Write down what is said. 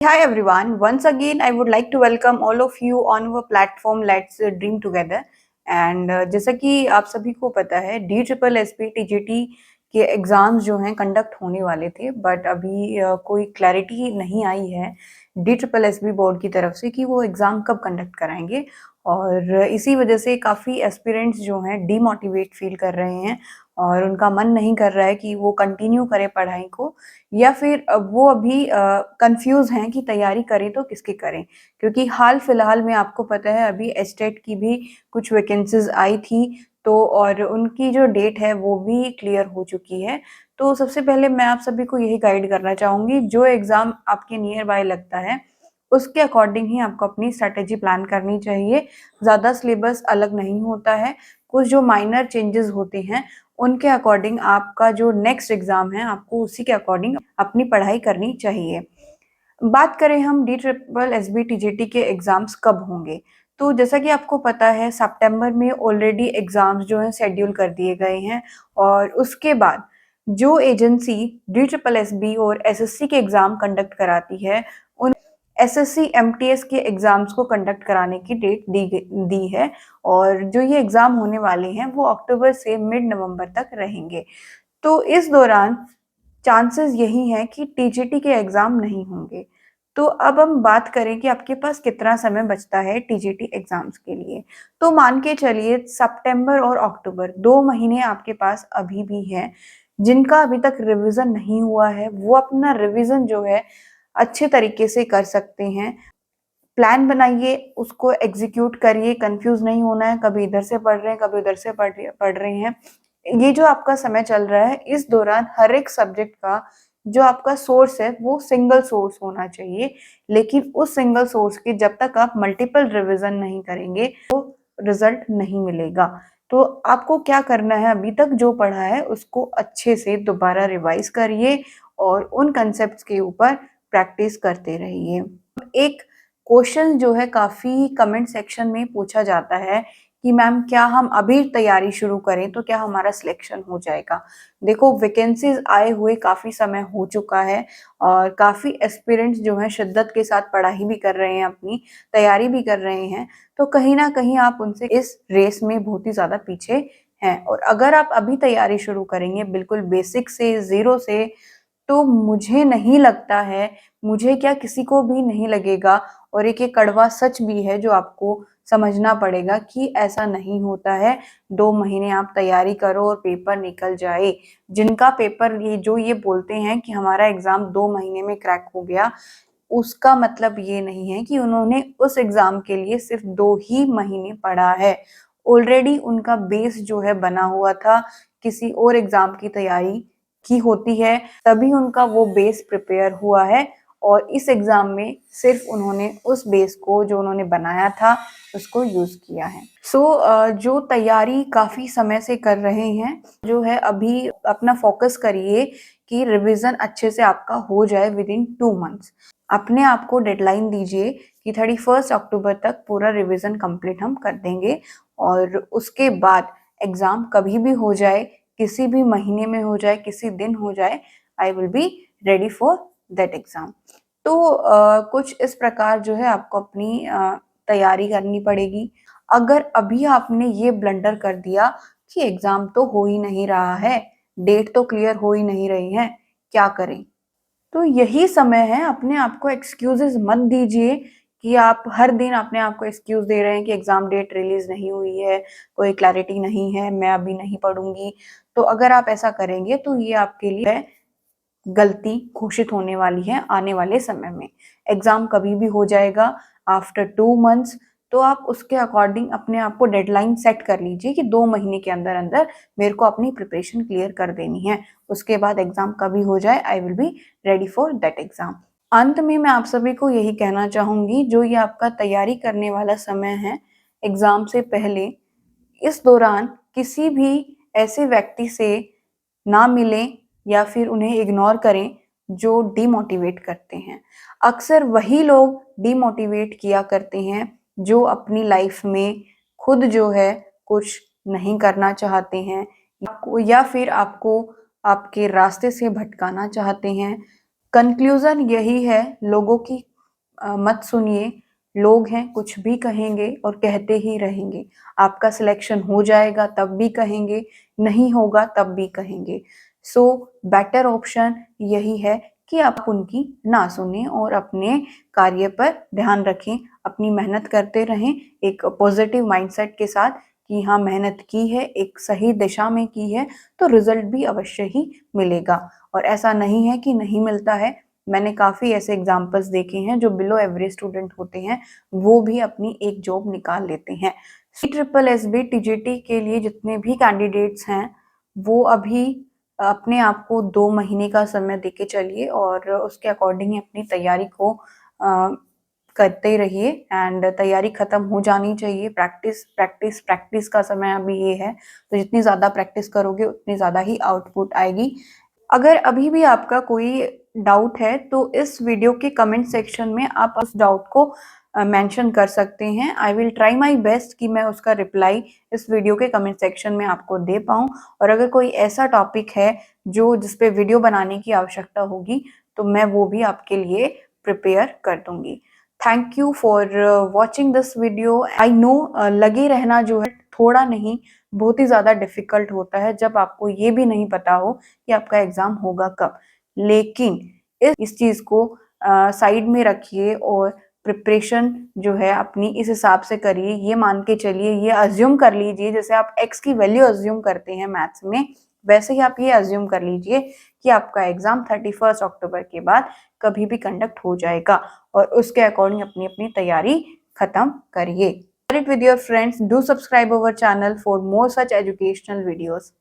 Hi everyone, once again I would like to welcome all of you on our platform Let's Dream Together and जैसा कि आप सभी को पता है D triple S P T G T के exams जो हैं कंडक्ट होने वाले थे बट अभी कोई क्लैरिटी नहीं आई है D triple S B board की तरफ से कि वो एग्ज़ाम कब कंडक्ट कराएंगे और इसी वजह से काफ़ी एस्पिरेंट्स जो हैं डीमोटिवेट फील कर रहे हैं और उनका मन नहीं कर रहा है कि वो कंटिन्यू करें पढ़ाई को या फिर वो अभी कंफ्यूज हैं कि तैयारी करें तो किसकी करें क्योंकि हाल फिलहाल में आपको पता है अभी एस्टेट की भी कुछ वैकेंसीज आई थी तो और उनकी जो डेट है वो भी क्लियर हो चुकी है। तो सबसे पहले मैं आप सभी को यही गाइड करना चाहूँगी, जो एग्ज़ाम आपके नियर बाय लगता है उसके अकॉर्डिंग ही आपको अपनी स्ट्रैटेजी प्लान करनी चाहिए। ज़्यादा सिलेबस अलग नहीं होता है, कुछ जो माइनर चेंजेस होते हैं उनके अकॉर्डिंग आपका जो नेक्स्ट एग्ज़ाम है आपको उसी के अकॉर्डिंग अपनी पढ़ाई करनी चाहिए। बात करें हम D triple S B T G T के एग्ज़ाम्स कब होंगे, तो जैसा कि आपको पता है सितंबर में ऑलरेडी एग्ज़ाम्स जो हैं शेड्यूल कर दिए गए हैं और उसके बाद जो agency D triple S B और एस एस सी के एग्ज़ाम कंडक्ट कराती है उन एसएससी एमटीएस के एग्ज़ाम्स को कंडक्ट कराने की डेट दी है और जो ये एग्ज़ाम होने वाले हैं वो अक्टूबर से मिड नवंबर तक रहेंगे। तो इस दौरान चांसेस यही हैं कि टीजीटी के एग्ज़ाम नहीं होंगे। तो अब हम बात करें कि आपके पास कितना समय बचता है टीजीटी एग्ज़ाम्स के लिए। तो मान के चलिए सितंबर और अक्टूबर 2 महीने आपके पास अभी भी हैं, जिनका अभी तक रिवीज़न नहीं हुआ है, वो अपना रिवीज़न जो है अच्छे तरीके से कर सकते हैं। प्लान बनाइए, उसको एग्ज़ीक्यूट करिए, कन्फ्यूज़ नहीं होना है, कभी इधर से पढ़ रहे हैं, कभी उधर से पढ़ रहे हैं। ये जो आपका समय चल रहा है, इस दौरान हर एक सब्जेक्ट का जो आपका सोर्स है, वो सिंगल सोर्स होना चाहिए। लेकिन उस सिंगल सोर्स के जब तक आप मल्टीपल रिवीज़न नहीं करेंगे, तो रिज़ल्ट नहीं मिलेगा। तो आपको क्या करना है, अभी तक जो पढ़ा है, उसको अच्छे से दोबारा रिवाइज़ करिए और उन कॉन्सेप्ट्स के ऊपर प्रैक्टिस करते रहिए। एक क्वेश्चन जो है काफ़ी कमेंट सेक्शन में पूछा जाता है कि मैम क्या हम अभी तैयारी शुरू करें तो क्या हमारा सिलेक्शन हो जाएगा? देखो वैकेंसीज़ आए हुए काफ़ी समय हो चुका है और काफ़ी एस्पिरेंट्स जो हैं शिद्दत के साथ पढ़ाई भी कर रहे हैं, अपनी तैयारी भी कर रहे हैं। तो कहीं न कहीं आप उनसे इस रेस में बहुत ही ज़्यादा पीछे हैं और अगर आप अभी तैयारी शुरू करेंगे बिल्कुल बेसिक से, ज़ीरो से, तो मुझे नहीं लगता है, मुझे क्या किसी को भी नहीं लगेगा और एक ये कड़वा सच भी है जो आपको समझना पड़ेगा कि ऐसा नहीं होता है। 2 महीने आप तैयारी करो और पेपर निकल जाए। जिनका पेपर ये बोलते हैं कि हमारा एग्ज़ाम 2 महीने में क्रैक हो गया, उसका मतलब ये नहीं है कि उन्होंने उस एग्ज़ाम के लिए सिर्फ़ 2 ही महीने पढ़ा है। ऑलरेडी उनका बेस जो है बना हुआ था, किसी और एग्ज़ाम की तैयारी की होती है, तभी उनका वो बेस प्रिपेयर हुआ है और इस एग्ज़ाम में सिर्फ़ उन्होंने उस बेस को जो उन्होंने बनाया था, उसको यूज़ किया है। जो तैयारी काफ़ी समय से कर रहे हैं, जो है अभी अपना फ़ोकस करिए कि रिवीज़न अच्छे से आपका हो जाए विदिन 2 मंथ्स। अपने आप को डेडलाइन दीजिए कि 31 अक्टूबर तक पूरा रिवीजन कंप्लीट हम कर देंगे और उसके बाद एग्ज़ाम कभी भी हो जाए, किसी भी महीने में हो जाए, किसी दिन हो जाए, I will be ready for that exam. तो कुछ इस प्रकार जो है आपको अपनी तैयारी करनी पड़ेगी। अगर अभी आपने ये ब्लंडर कर दिया कि एग्ज़ाम तो हो ही नहीं रहा है, डेट तो क्लियर हो ही नहीं रही है, क्या करें? तो यही समय है, अपने आप को एक्सक्यूज़ेज़ मत दीजिए कि आप हर दिन अपने आप को एक्सक्यूज़ दे रहे हैं कि एग्ज़ाम डेट रिलीज़ नहीं हुई है, कोई क्लैरिटी नहीं है, मैं अभी नहीं पढ़ूँगी। तो अगर आप ऐसा करेंगे तो ये आपके लिए गलती घोषित होने वाली है आने वाले समय में। एग्ज़ाम कभी भी हो जाएगा आफ्टर 2 मंथ्स, तो आप उसके अकॉर्डिंग अपने आप को डेडलाइन सेट कर लीजिए कि 2 महीने के अंदर-अंदर मेरे को अपनी प्रिपरेशन क्लियर कर देनी है। उसके बाद एग्ज़ाम कभी हो जाए, I will be ready for that exam. अंत में मैं आप सभी को यही कहना चाहूँगी, जो ये आपका तैयारी करने वाला समय है एग्ज़ाम से पहले, इस दौरान किसी भी ऐसे व्यक्ति से ना मिलें या फिर उन्हें इग्नोर करें जो डीमोटिवेट करते हैं। अक्सर वही लोग डीमोटिवेट किया करते हैं जो अपनी लाइफ में खुद जो है कुछ नहीं करना चाहते हैं या फिर आपको आपके रास्ते से भटकाना चाहते हैं। कंक्लूज़न यही है लोगों की मत सुनिए। लोग हैं, कुछ भी कहेंगे और कहते ही रहेंगे। आपका सिलेक्शन हो जाएगा तब भी कहेंगे, नहीं होगा तब भी कहेंगे। सो बेटर ऑप्शन यही है कि आप उनकी ना सुनें और अपने कार्य पर ध्यान रखें, अपनी मेहनत करते रहें एक पॉजिटिव माइंडसेट के साथ कि हाँ, मेहनत की है, एक सही दिशा में की है, तो रिजल्ट भी अवश्य ही मिलेगा। और ऐसा नहीं है कि नहीं मिलता है, मैंने काफ़ी ऐसे एग्जाम्पल्स देखे हैं जो बिलो एवरेज स्टूडेंट होते हैं, वो भी अपनी एक जॉब निकाल लेते हैं। CSSB TGT के लिए जितने भी कैंडिडेट्स हैं, वो अभी अपने आप को 2 महीने का समय देके चलिए और उसके अकॉर्डिंग ही अपनी तैयारी को करते रहिए एंड तैयारी खत्म हो जानी चाहिए। प्रैक्टिस प्रैक्टिस प्रैक्टिस का समय अभी ये है, तो जितनी ज़्यादा प्रैक्टिस करोगे उतनी ज़्यादा ही आउटपुट आएगी। अगर अभी भी आपका कोई डाउट है तो इस वीडियो के कमेंट सेक्शन में आप उस डाउट को मेंशन कर सकते हैं। I will try my best कि मैं उसका रिप्लाई इस वीडियो के कमेंट सेक्शन में आपको दे पाऊँ। और अगर कोई ऐसा टॉपिक है जो जिस पे वीडियो बनाने की आवश्यकता होगी तो मैं वो भी आपके लिए प्रिपेयर कर दूंगी। Thank you for watching this video. I know लगे रहना जो है थोड़ा नहीं, बहुत ही ज़्यादा डिफिकल्ट होता है जब आपको ये भी नहीं पता हो कि आपका एग्ज़ाम होगा कब। लेकिन इस चीज़ को साइड में रखिए और प्रिपरेशन जो है अपनी इस हिसाब से करिए। ये मान के चलिए, ये अज्यूम कर लीजिए, जैसे आप x की वैल्यू अज्यूम करते हैं मैथ्स में, वैसे ही आप ये अज्यूम कर लीजिए कि आपका एग्ज़ाम 31 अक्टूबर के बाद कभी भी कंडक्ट हो जाएगा और उसके अकॉर्डिंग अपनी अपनी तैयारी खत्म करिए। Share it with your friends. Do subscribe our channel for more such educational videos.